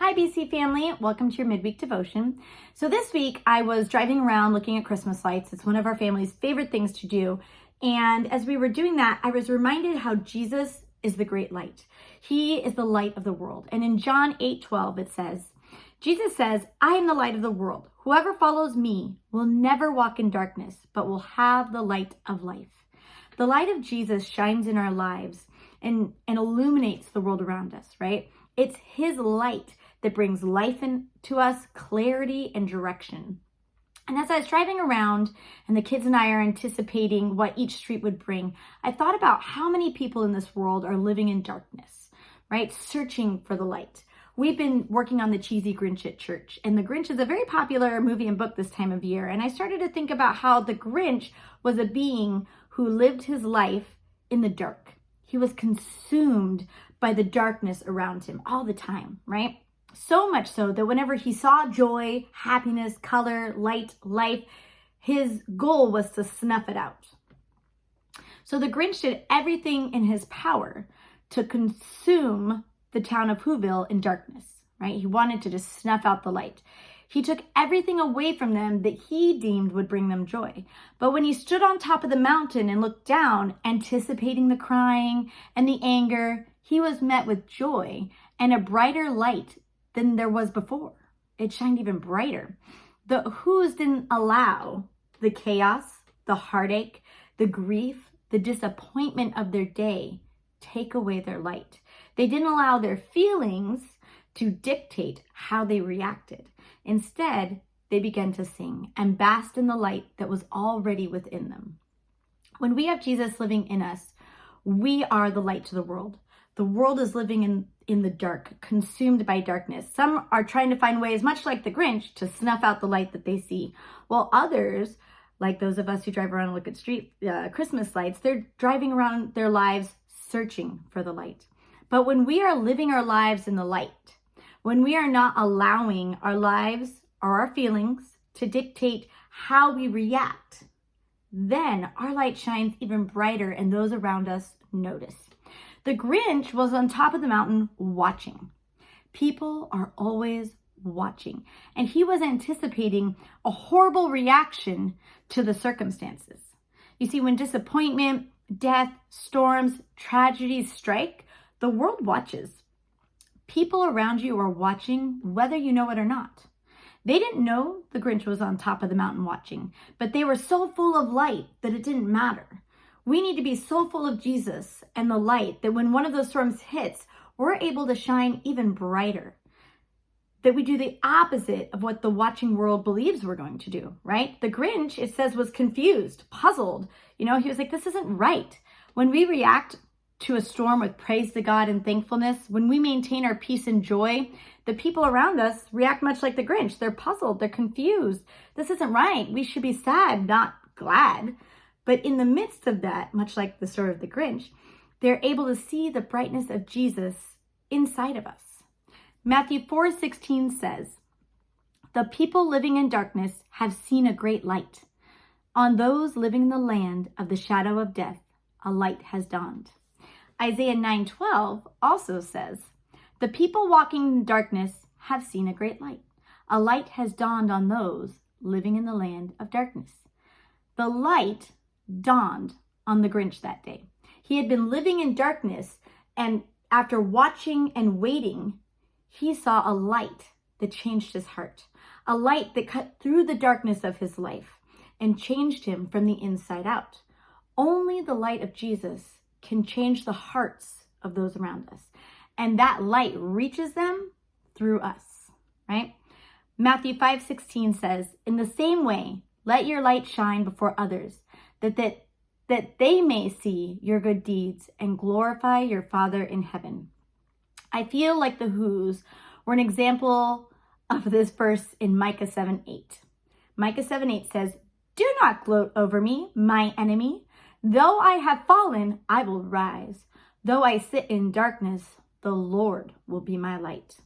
Hi BC family, welcome to your midweek devotion. So this week I was driving around looking at Christmas lights. It's one of our family's favorite things to do. And as we were doing that, I was reminded how Jesus is the great light. He is the light of the world. And in John 8:12 it says, Jesus says, I am the light of the world. Whoever follows me will never walk in darkness, but will have the light of life. The light of Jesus shines in our lives and illuminates the world around us, right? It's his light that brings life into us, clarity and direction. And as I was driving around and the kids and I are anticipating what each street would bring, I thought about how many people in this world are living in darkness, right? Searching for the light. We've been working on the cheesy Grinch at church, and the Grinch is a very popular movie and book this time of year. And I started to think about how the Grinch was a being who lived his life in the dark. He was consumed by the darkness around him all the time, right? So much so that whenever he saw joy, happiness, color, light, life, his goal was to snuff it out. So the Grinch did everything in his power to consume the town of Whoville in darkness, right? He wanted to just snuff out the light. He took everything away from them that he deemed would bring them joy. But when he stood on top of the mountain and looked down, anticipating the crying and the anger, he was met with joy and a brighter light than there was before. It shined even brighter. The Who's didn't allow the chaos, the heartache, the grief, the disappointment of their day take away their light. They didn't allow their feelings to dictate how they reacted. Instead, they began to sing and bask in the light that was already within them. When we have Jesus living in us, we are the light to the world. The world is living in the dark, consumed by darkness. Some are trying to find ways, much like the Grinch, to snuff out the light that they see, while others, like those of us who drive around and look at street Christmas lights, they're driving around their lives searching for the light. But when we are living our lives in the light, when we are not allowing our lives or our feelings to dictate how we react, then our light shines even brighter and those around us notice. The Grinch was on top of the mountain watching. People are always watching. And he was anticipating a horrible reaction to the circumstances. You see, when disappointment, death, storms, tragedies strike, the world watches. People around you are watching whether you know it or not. They didn't know the Grinch was on top of the mountain watching, but they were so full of light that it didn't matter. We need to be so full of Jesus and the light that when one of those storms hits, we're able to shine even brighter. That we do the opposite of what the watching world believes we're going to do, right? The Grinch, it says, was confused, puzzled. He was like, this isn't right. When we react to a storm with praise to God and thankfulness, when we maintain our peace and joy, the people around us react much like the Grinch. They're puzzled, they're confused. This isn't right. We should be sad, not glad. But in the midst of that, much like the story of the Grinch, they're able to see the brightness of Jesus inside of us. Matthew 4:16 says, the people living in darkness have seen a great light. On those living in the land of the shadow of death, a light has dawned. Isaiah 9:12 also says, the people walking in darkness have seen a great light. A light has dawned on those living in the land of darkness. The light dawned on the Grinch that day. He had been living in darkness, and after watching and waiting, he saw a light that changed his heart, a light that cut through the darkness of his life and changed him from the inside out. Only the light of Jesus can change the hearts of those around us, and that light reaches them through us, right? Matthew 5:16 says, in the same way, let your light shine before others, that they may see your good deeds and glorify your Father in heaven. I feel like the Who's were an example of this verse in Micah 7:8. Micah 7:8 says, do not gloat over me, my enemy. Though I have fallen, I will rise. Though I sit in darkness, the Lord will be my light.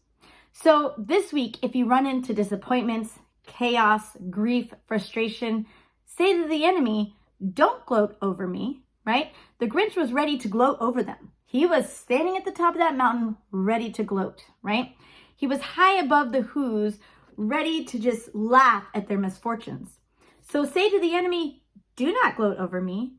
So this week, if you run into disappointments, chaos, grief, frustration, say to the enemy, don't gloat over me, right? The Grinch was ready to gloat over them. He was standing at the top of that mountain, ready to gloat, right? He was high above the who's, ready to just laugh at their misfortunes. So say to the enemy, do not gloat over me.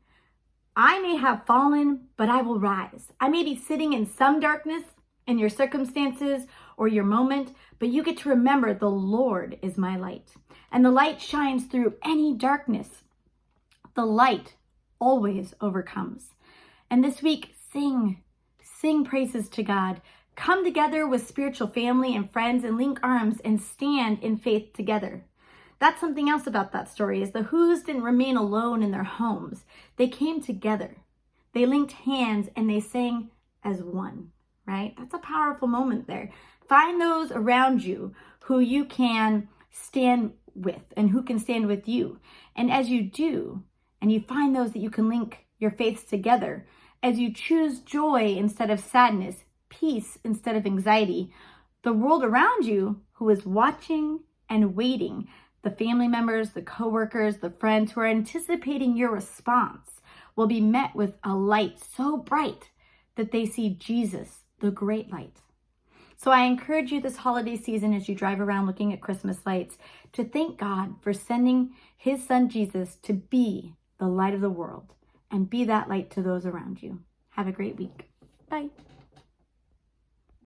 I may have fallen, but I will rise. I may be sitting in some darkness in your circumstances or your moment, but you get to remember the Lord is my light. And the light shines through any darkness. The light always overcomes. And this week, sing praises to God. Come together with spiritual family and friends and link arms and stand in faith together. That's something else about that story is the Who's didn't remain alone in their homes. They came together. They linked hands and they sang as one, right? That's a powerful moment there. Find those around you who you can stand with and who can stand with you. And as you do, and you find those that you can link your faiths together, as you choose joy instead of sadness, peace instead of anxiety, the world around you who is watching and waiting, the family members, the coworkers, the friends who are anticipating your response will be met with a light so bright that they see Jesus, the great light. So I encourage you this holiday season as you drive around looking at Christmas lights to thank God for sending his son Jesus to be the light of the world and be that light to those around you. Have a great week. Bye.